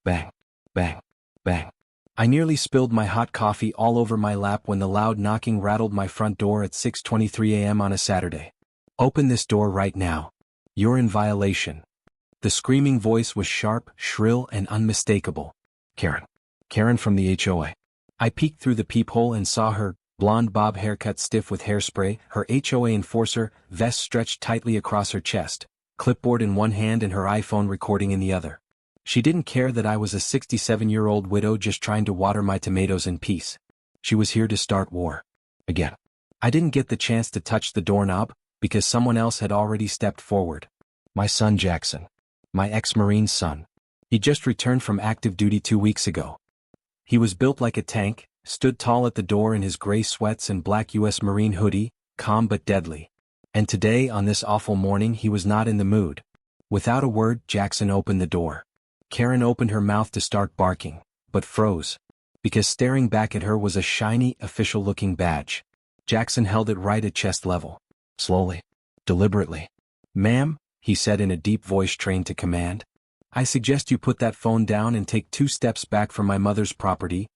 Bang, bang, bang. I nearly spilled my hot coffee all over my lap when the loud knocking rattled my front door at 6:23 a.m. on a Saturday. "Open this door right now. You're in violation." The screaming voice was sharp, shrill, and unmistakable. Karen. Karen from the HOA. I peeked through the peephole and saw her, blonde bob haircut stiff with hairspray, her HOA enforcer vest stretched tightly across her chest, clipboard in one hand and her iPhone recording in the other. She didn't care that I was a 67-year-old widow just trying to water my tomatoes in peace. She was here to start war. Again. I didn't get the chance to touch the doorknob, because someone else had already stepped forward. My son Jackson. My ex-Marine's son. He just returned from active duty 2 weeks ago. He was built like a tank, stood tall at the door in his gray sweats and black U.S. Marine hoodie, calm but deadly. And today, on this awful morning, he was not in the mood. Without a word, Jackson opened the door. Karen opened her mouth to start barking, but froze. Because staring back at her was a shiny, official-looking badge. Jackson held it right at chest level. Slowly. Deliberately. "Ma'am," he said in a deep voice trained to command, "I suggest you put that phone down and take 2 steps back from my mother's property,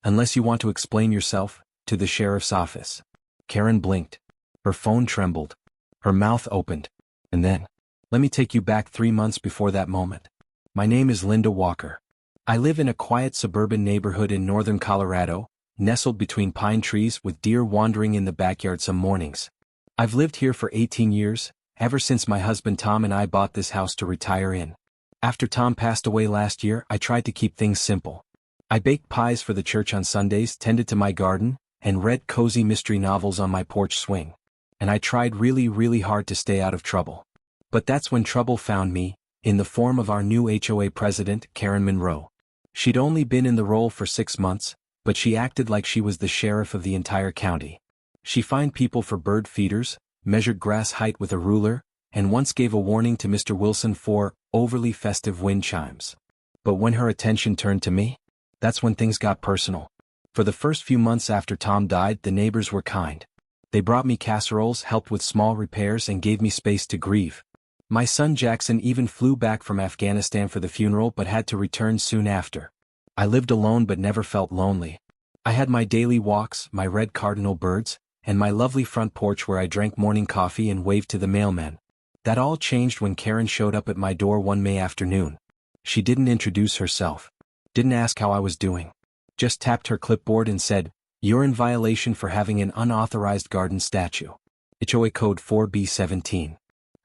unless you want to explain yourself, to the sheriff's office." Karen blinked. Her phone trembled. Her mouth opened. And then, "Let me take you back 3 months before that moment. My name is Linda Walker. I live in a quiet suburban neighborhood in northern Colorado, nestled between pine trees with deer wandering in the backyard some mornings. I've lived here for 18 years, ever since my husband Tom and I bought this house to retire in. After Tom passed away last year, I tried to keep things simple. I baked pies for the church on Sundays, tended to my garden, and read cozy mystery novels on my porch swing. And I tried really hard to stay out of trouble. But that's when trouble found me, in the form of our new HOA president, Karen Monroe. She'd only been in the role for 6 months, but she acted like she was the sheriff of the entire county. She fined people for bird feeders, measured grass height with a ruler, and once gave a warning to Mr. Wilson for overly festive wind chimes. But when her attention turned to me, that's when things got personal. For the first few months after Tom died, the neighbors were kind. They brought me casseroles, helped with small repairs, and gave me space to grieve. My son Jackson even flew back from Afghanistan for the funeral but had to return soon after. I lived alone but never felt lonely. I had my daily walks, my red cardinal birds, and my lovely front porch where I drank morning coffee and waved to the mailman. That all changed when Karen showed up at my door one May afternoon. She didn't introduce herself. Didn't ask how I was doing. Just tapped her clipboard and said, "You're in violation for having an unauthorized garden statue. HOA Code 4B17.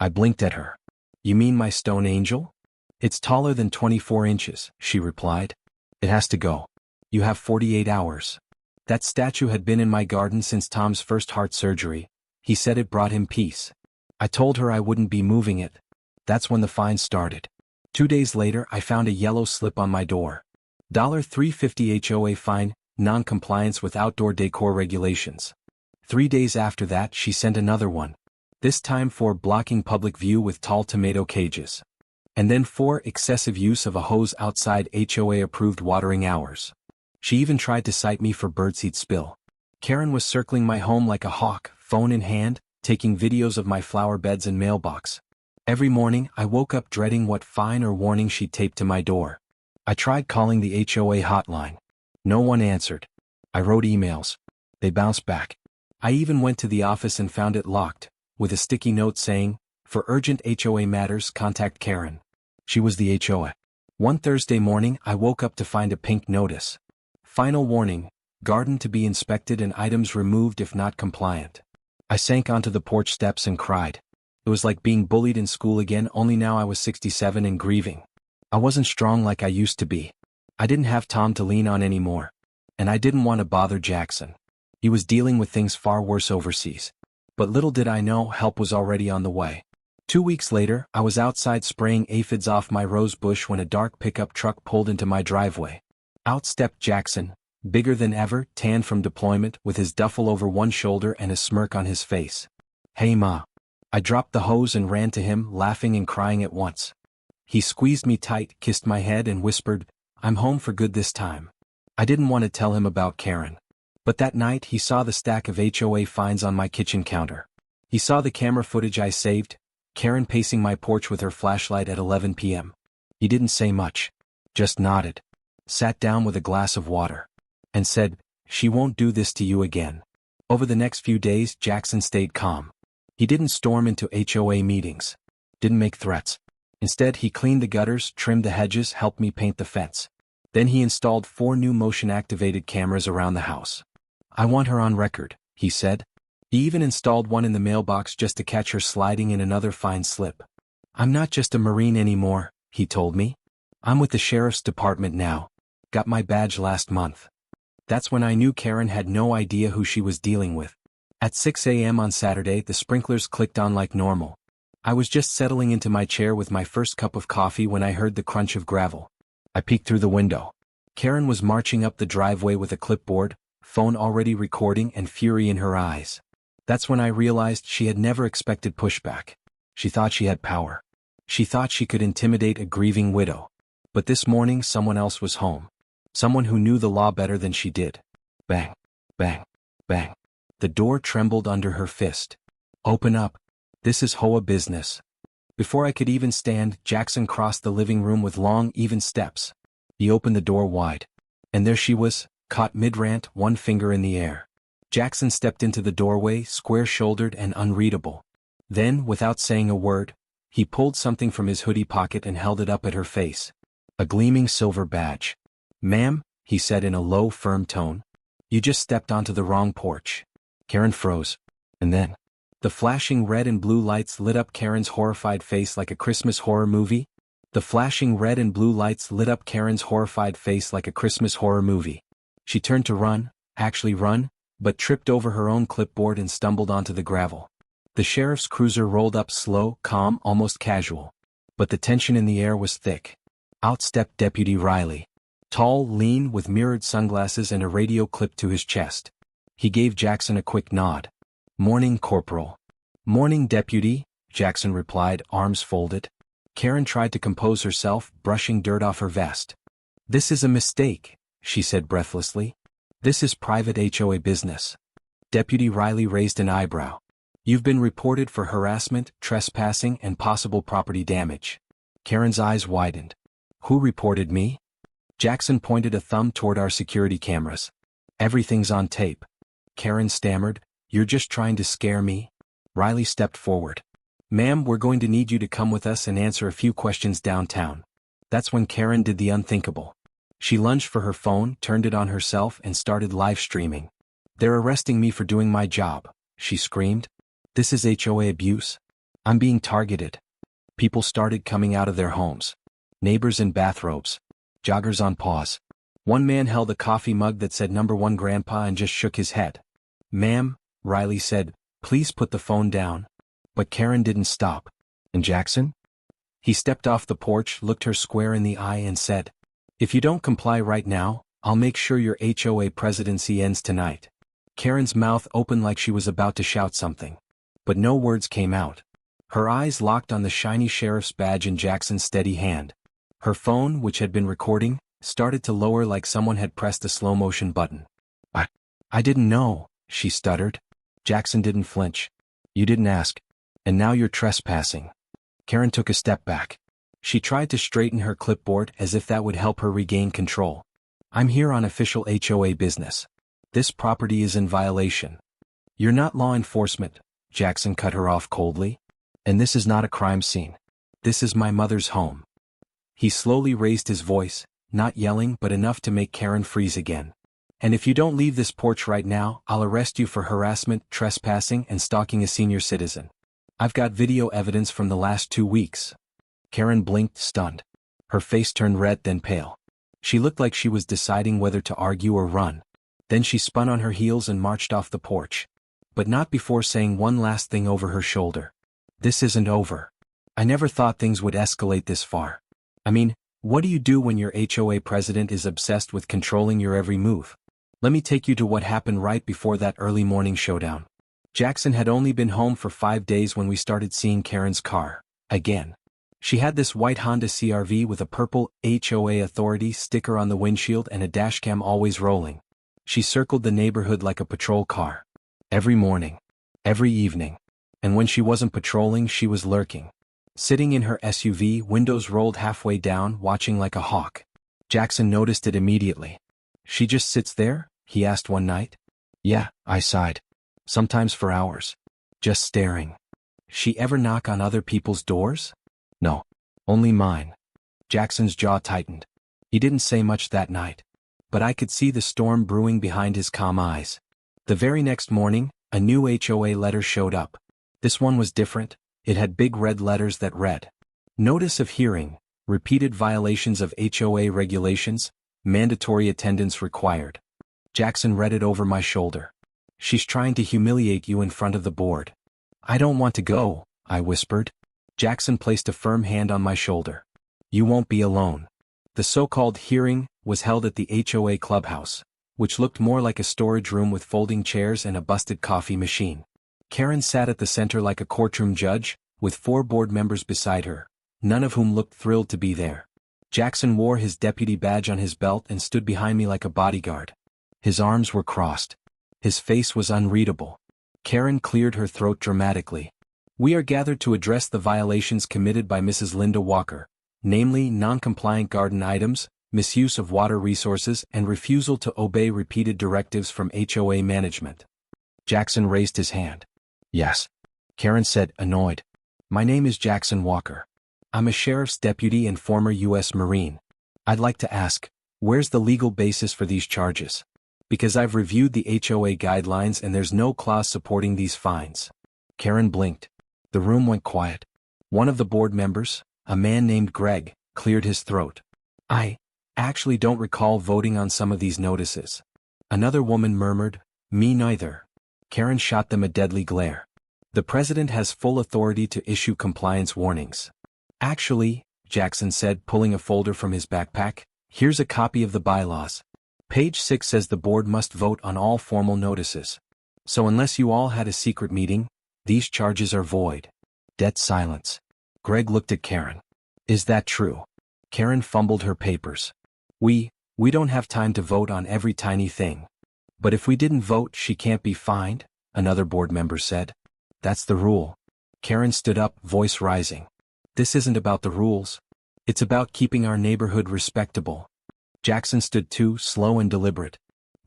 I blinked at her. "You mean my stone angel? It's taller than 24 inches, she replied. "It has to go. You have 48 hours. That statue had been in my garden since Tom's first heart surgery. He said it brought him peace. I told her I wouldn't be moving it. That's when the fine started. 2 days later, I found a yellow slip on my door. $350 HOA fine, non-compliance with outdoor decor regulations. 3 days after that, she sent another one. This time for blocking public view with tall tomato cages. And then for excessive use of a hose outside HOA-approved watering hours. She even tried to cite me for birdseed spill. Karen was circling my home like a hawk, phone in hand, taking videos of my flower beds and mailbox. Every morning, I woke up dreading what fine or warning she'd tape to my door. I tried calling the HOA hotline. No one answered. I wrote emails. They bounced back. I even went to the office and found it locked, with a sticky note saying, "For urgent HOA matters, contact Karen." She was the HOA. One Thursday morning, I woke up to find a pink notice. Final warning, garden to be inspected and items removed if not compliant. I sank onto the porch steps and cried. It was like being bullied in school again, only now I was 67 and grieving. I wasn't strong like I used to be. I didn't have Tom to lean on anymore. And I didn't want to bother Jackson. He was dealing with things far worse overseas. But little did I know, help was already on the way. 2 weeks later, I was outside spraying aphids off my rose bush when a dark pickup truck pulled into my driveway. Out stepped Jackson, bigger than ever, tan from deployment, with his duffel over one shoulder and a smirk on his face. "Hey Ma." I dropped the hose and ran to him, laughing and crying at once. He squeezed me tight, kissed my head and whispered, "I'm home for good this time." I didn't want to tell him about Karen. But that night he saw the stack of HOA fines on my kitchen counter. He saw the camera footage I saved, Karen pacing my porch with her flashlight at 11 p.m. He didn't say much. just nodded, sat down with a glass of water, and said, "She won't do this to you again." Over the next few days, Jackson stayed calm. He didn't storm into HOA meetings, didn't make threats. Instead, he cleaned the gutters, trimmed the hedges, helped me paint the fence. Then he installed 4 new motion-activated cameras around the house. "I want her on record," he said. He even installed one in the mailbox just to catch her sliding in another fine slip. "I'm not just a Marine anymore," he told me. "I'm with the Sheriff's Department now. Got my badge last month." That's when I knew Karen had no idea who she was dealing with. At 6 a.m. on Saturday, the sprinklers clicked on like normal. I was just settling into my chair with my first cup of coffee when I heard the crunch of gravel. I peeked through the window. Karen was marching up the driveway with a clipboard, phone already recording, and fury in her eyes. That's when I realized she had never expected pushback. She thought she had power. She thought she could intimidate a grieving widow. But this morning someone else was home. Someone who knew the law better than she did. Bang, bang, bang. The door trembled under her fist. "Open up. This is HOA business." Before I could even stand, Jackson crossed the living room with long, even steps. He opened the door wide. And there she was, caught mid-rant, one finger in the air. Jackson stepped into the doorway, square-shouldered and unreadable. Then, without saying a word, he pulled something from his hoodie pocket and held it up at her face. A gleaming silver badge. "Ma'am," he said in a low, firm tone, "you just stepped onto the wrong porch." Karen froze. And then, the flashing red and blue lights lit up Karen's horrified face like a Christmas horror movie. The flashing red and blue lights lit up Karen's horrified face like a Christmas horror movie. She turned to run, actually run, but tripped over her own clipboard and stumbled onto the gravel. The sheriff's cruiser rolled up slow, calm, almost casual. But the tension in the air was thick. Out stepped Deputy Riley. Tall, lean, with mirrored sunglasses and a radio clipped to his chest. He gave Jackson a quick nod. "Morning, Corporal." "Morning, Deputy," Jackson replied, arms folded. Karen tried to compose herself, brushing dirt off her vest. "This is a mistake," she said breathlessly. "This is private HOA business." Deputy Riley raised an eyebrow. "You've been reported for harassment, trespassing, and possible property damage." Karen's eyes widened. "Who reported me?" Jackson pointed a thumb toward our security cameras. "Everything's on tape." Karen stammered, "You're just trying to scare me?" Riley stepped forward. "Ma'am, we're going to need you to come with us and answer a few questions downtown." That's when Karen did the unthinkable. She lunged for her phone, turned it on herself, and started live streaming. "They're arresting me for doing my job," she screamed. "This is HOA abuse. I'm being targeted." People started coming out of their homes. Neighbors in bathrobes. Joggers on paws. One man held a coffee mug that said "Number 1 Grandpa" and just shook his head. "Ma'am," Riley said, "please put the phone down." But Karen didn't stop. "And Jackson?" He stepped off the porch, looked her square in the eye and said, "If you don't comply right now, I'll make sure your HOA presidency ends tonight." Karen's mouth opened like she was about to shout something. But no words came out. Her eyes locked on the shiny sheriff's badge in Jackson's steady hand. Her phone, which had been recording, started to lower like someone had pressed a slow-motion button. I didn't know," she stuttered. Jackson didn't flinch. "You didn't ask. And now you're trespassing." Karen took a step back. She tried to straighten her clipboard as if that would help her regain control. "I'm here on official HOA business. This property is in violation." "You're not law enforcement," Jackson cut her off coldly. "And this is not a crime scene. This is my mother's home." He slowly raised his voice, not yelling but enough to make Karen freeze again. "And if you don't leave this porch right now, I'll arrest you for harassment, trespassing, and stalking a senior citizen. I've got video evidence from the last 2 weeks." Karen blinked, stunned. Her face turned red, then pale. She looked like she was deciding whether to argue or run. Then she spun on her heels and marched off the porch. But not before saying one last thing over her shoulder. "This isn't over. I never thought things would escalate this far. I mean, what do you do when your HOA president is obsessed with controlling your every move? Let me take you to what happened right before that early morning showdown." Jackson had only been home for 5 days when we started seeing Karen's car, again. She had this white Honda CR-V with a purple HOA Authority sticker on the windshield and a dashcam always rolling. She circled the neighborhood like a patrol car. Every morning. Every evening. And when she wasn't patrolling, she was lurking. Sitting in her SUV, windows rolled halfway down, watching like a hawk. Jackson noticed it immediately. "She just sits there?" he asked one night. "Yeah," I sighed. "Sometimes for hours. Just staring." "She ever knock on other people's doors?" "No. Only mine." Jackson's jaw tightened. He didn't say much that night. But I could see the storm brewing behind his calm eyes. The very next morning, a new HOA letter showed up. This one was different. It had big red letters that read, "Notice of hearing, repeated violations of HOA regulations, mandatory attendance required." Jackson read it over my shoulder. "She's trying to humiliate you in front of the board." "I don't want to go," I whispered. Jackson placed a firm hand on my shoulder. "You won't be alone." The so-called hearing was held at the HOA clubhouse, which looked more like a storage room with folding chairs and a busted coffee machine. Karen sat at the center like a courtroom judge, with 4 board members beside her, none of whom looked thrilled to be there. Jackson wore his deputy badge on his belt and stood behind me like a bodyguard. His arms were crossed. His face was unreadable. Karen cleared her throat dramatically. "We are gathered to address the violations committed by Mrs. Linda Walker, namely non-compliant garden items, misuse of water resources, and refusal to obey repeated directives from HOA management." Jackson raised his hand. "Yes," Karen said, annoyed. "My name is Jackson Walker. I'm a sheriff's deputy and former U.S. Marine. I'd like to ask, where's the legal basis for these charges? Because I've reviewed the HOA guidelines and there's no clause supporting these fines." Karen blinked. The room went quiet. One of the board members, a man named Greg, cleared his throat. "I actually don't recall voting on some of these notices." Another woman murmured, "Me neither." Karen shot them a deadly glare. "The president has full authority to issue compliance warnings." "Actually," Jackson said, pulling a folder from his backpack, "here's a copy of the bylaws. Page 6 says the board must vote on all formal notices. So unless you all had a secret meeting, these charges are void." Dead silence. Greg looked at Karen. "Is that true?" Karen fumbled her papers. We don't have time to vote on every tiny thing." "But if we didn't vote, she can't be fined," another board member said. "That's the rule." Karen stood up, voice rising. "This isn't about the rules. It's about keeping our neighborhood respectable." Jackson stood too, slow and deliberate.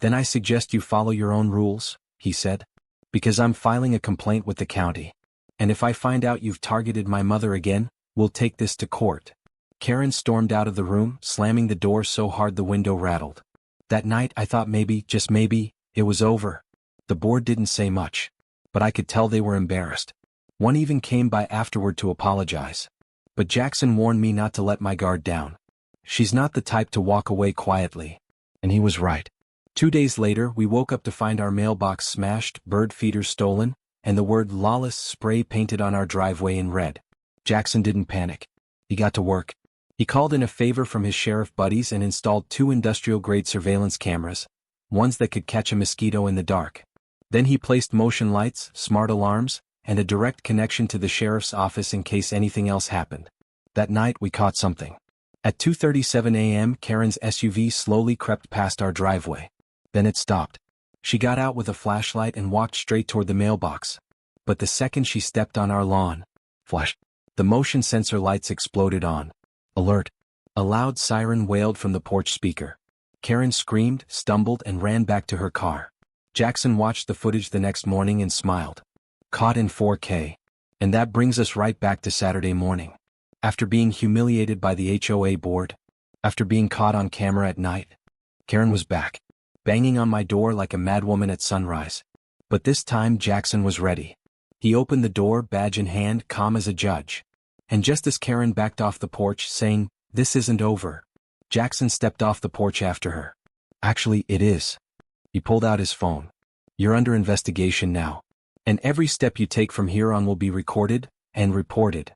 "Then I suggest you follow your own rules," he said. "Because I'm filing a complaint with the county. And if I find out you've targeted my mother again, we'll take this to court." Karen stormed out of the room, slamming the door so hard the window rattled. That night I thought maybe, just maybe, it was over. The board didn't say much. But I could tell they were embarrassed. One even came by afterward to apologize. But Jackson warned me not to let my guard down. She's not the type to walk away quietly. And he was right. 2 days later we woke up to find our mailbox smashed, bird feeders stolen, and the word "lawless" spray painted on our driveway in red. Jackson didn't panic. He got to work. He called in a favor from his sheriff buddies and installed 2 industrial-grade surveillance cameras, ones that could catch a mosquito in the dark. Then he placed motion lights, smart alarms, and a direct connection to the sheriff's office in case anything else happened. That night we caught something. At 2:37 a.m. Karen's SUV slowly crept past our driveway. Then it stopped. She got out with a flashlight and walked straight toward the mailbox. But the second she stepped on our lawn, flash, the motion sensor lights exploded on. "Alert!" A loud siren wailed from the porch speaker. Karen screamed, stumbled, and ran back to her car. Jackson watched the footage the next morning and smiled. Caught in 4K. And that brings us right back to Saturday morning. After being humiliated by the HOA board, after being caught on camera at night, Karen was back, banging on my door like a madwoman at sunrise. But this time Jackson was ready. He opened the door, badge in hand, calm as a judge. And just as Karen backed off the porch, saying, "This isn't over," Jackson stepped off the porch after her. "Actually, it is." He pulled out his phone. "You're under investigation now. And every step you take from here on will be recorded and reported."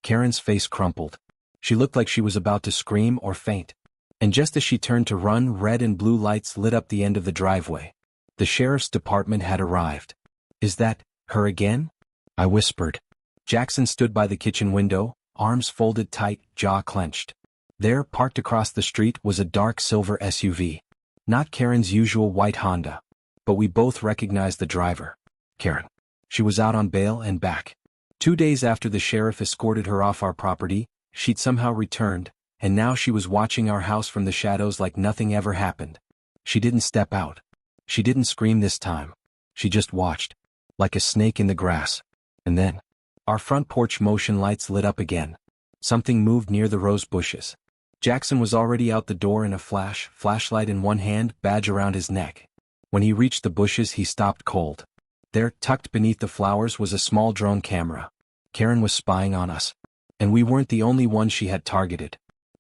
Karen's face crumpled. She looked like she was about to scream or faint. And just as she turned to run, red and blue lights lit up the end of the driveway. The sheriff's department had arrived. "Is that her again?" I whispered. Jackson stood by the kitchen window, arms folded tight, jaw clenched. There, parked across the street, was a dark silver SUV. Not Karen's usual white Honda. But we both recognized the driver. Karen. She was out on bail and back. 2 days after the sheriff escorted her off our property, she'd somehow returned, and now she was watching our house from the shadows like nothing ever happened. She didn't step out. She didn't scream this time. She just watched, like a snake in the grass. And then, our front porch motion lights lit up again. Something moved near the rose bushes. Jackson was already out the door in a flash, flashlight in one hand, badge around his neck. When he reached the bushes, he stopped cold. There, tucked beneath the flowers, was a small drone camera. Karen was spying on us. And we weren't the only ones she had targeted.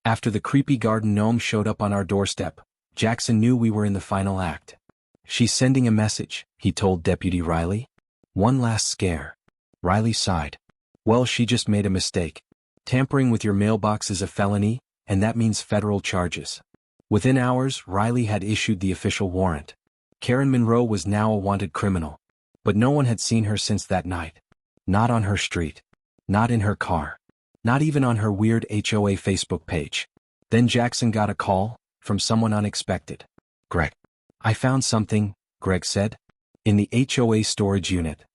After the creepy garden gnome showed up on our doorstep, Jackson knew we were in the final act. "She's sending a message," he told Deputy Riley. "One last scare." Riley sighed. "Well, she just made a mistake. Tampering with your mailbox is a felony, and that means federal charges." Within hours, Riley had issued the official warrant. Karen Monroe was now a wanted criminal. But no one had seen her since that night. Not on her street. Not in her car. Not even on her weird HOA Facebook page. Then Jackson got a call, from someone unexpected. "Greg, I found something," Greg said. "In the HOA storage unit."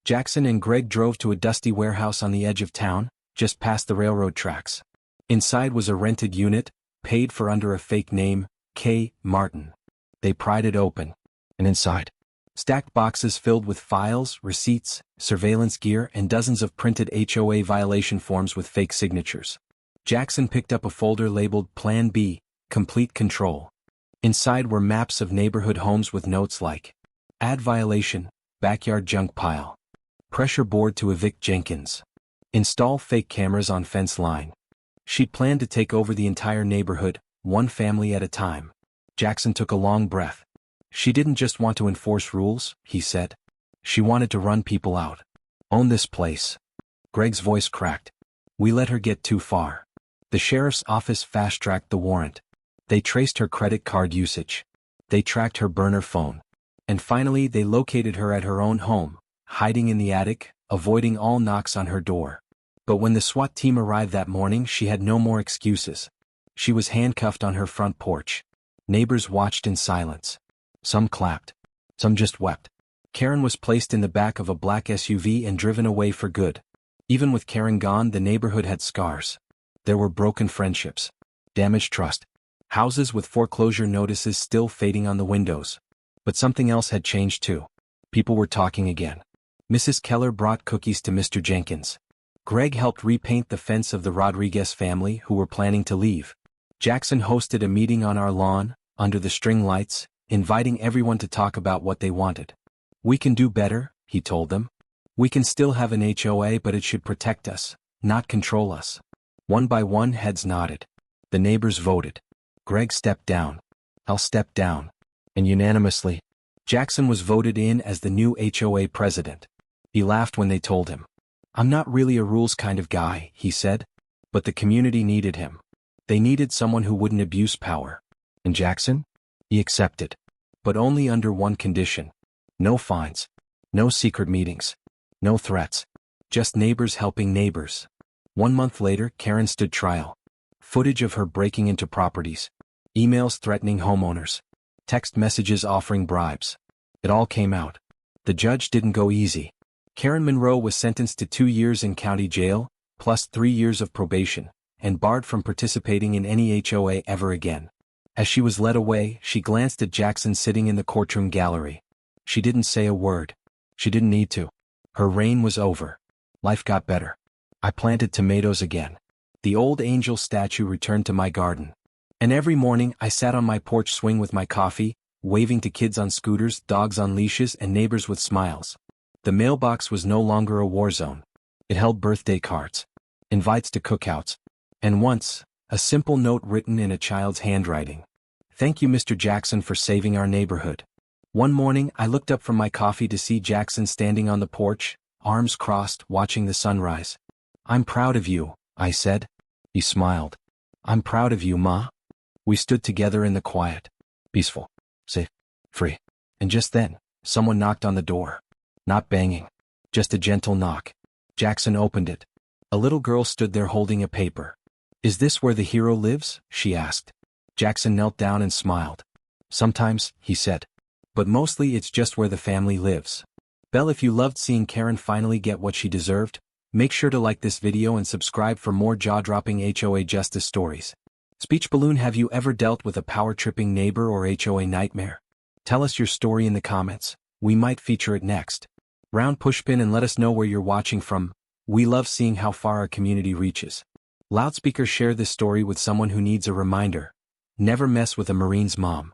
Jackson and Greg drove to a dusty warehouse on the edge of town, just past the railroad tracks. Inside was a rented unit, paid for under a fake name, K. Martin. They pried it open. And inside, stacked boxes filled with files, receipts, surveillance gear, and dozens of printed HOA violation forms with fake signatures. Jackson picked up a folder labeled Plan B, Complete Control. Inside were maps of neighborhood homes with notes like, "Add violation, backyard junk pile. Pressure board to evict Jenkins. Install fake cameras on fence line." She planned to take over the entire neighborhood, one family at a time. Jackson took a long breath. She didn't just want to enforce rules, he said. She wanted to run people out. Own this place. Greg's voice cracked. "We let her get too far." The sheriff's office fast-tracked the warrant. They traced her credit card usage. They tracked her burner phone. And finally they located her at her own home, hiding in the attic, avoiding all knocks on her door. But when the SWAT team arrived that morning, she had no more excuses. She was handcuffed on her front porch. Neighbors watched in silence. Some clapped. Some just wept. Karen was placed in the back of a black SUV and driven away for good. Even with Karen gone, the neighborhood had scars. There were broken friendships. Damaged trust. Houses with foreclosure notices still fading on the windows. But something else had changed too. People were talking again. Mrs. Keller brought cookies to Mr. Jenkins. Greg helped repaint the fence of the Rodriguez family who were planning to leave. Jackson hosted a meeting on our lawn, under the string lights, inviting everyone to talk about what they wanted. "We can do better," he told them. "We can still have an HOA, but it should protect us, not control us." One by one, heads nodded. The neighbors voted. Greg stepped down. I'll step down. And unanimously, Jackson was voted in as the new HOA president. He laughed when they told him. "I'm not really a rules kind of guy," he said. But the community needed him. They needed someone who wouldn't abuse power. And Jackson? He accepted. But only under one condition. No fines. No secret meetings. No threats. Just neighbors helping neighbors. 1 month later, Karen stood trial. Footage of her breaking into properties. Emails threatening homeowners. Text messages offering bribes. It all came out. The judge didn't go easy. Karen Monroe was sentenced to 2 years in county jail, plus 3 years of probation, and barred from participating in any HOA ever again. As she was led away, she glanced at Jackson sitting in the courtroom gallery. She didn't say a word. She didn't need to. Her reign was over. Life got better. I planted tomatoes again. The old angel statue returned to my garden. And every morning I sat on my porch swing with my coffee, waving to kids on scooters, dogs on leashes, and neighbors with smiles. The mailbox was no longer a war zone. It held birthday cards, invites to cookouts, and once, a simple note written in a child's handwriting. "Thank you, Mr. Jackson, for saving our neighborhood." One morning I looked up from my coffee to see Jackson standing on the porch, arms crossed, watching the sunrise. "I'm proud of you," I said. He smiled. "I'm proud of you, Ma." We stood together in the quiet. Peaceful. Safe. Free. And just then, someone knocked on the door. Not banging. Just a gentle knock. Jackson opened it. A little girl stood there holding a paper. "Is this where the hero lives?" she asked. Jackson knelt down and smiled. "Sometimes," he said. "But mostly it's just where the family lives." Belle, if you loved seeing Karen finally get what she deserved, make sure to like this video and subscribe for more jaw-dropping HOA justice stories. Speech balloon. Have you ever dealt with a power-tripping neighbor or HOA nightmare? Tell us your story in the comments. We might feature it next. Round pushpin and let us know where you're watching from. We love seeing how far our community reaches. Loudspeaker. Share this story with someone who needs a reminder. Never mess with a Marine's mom.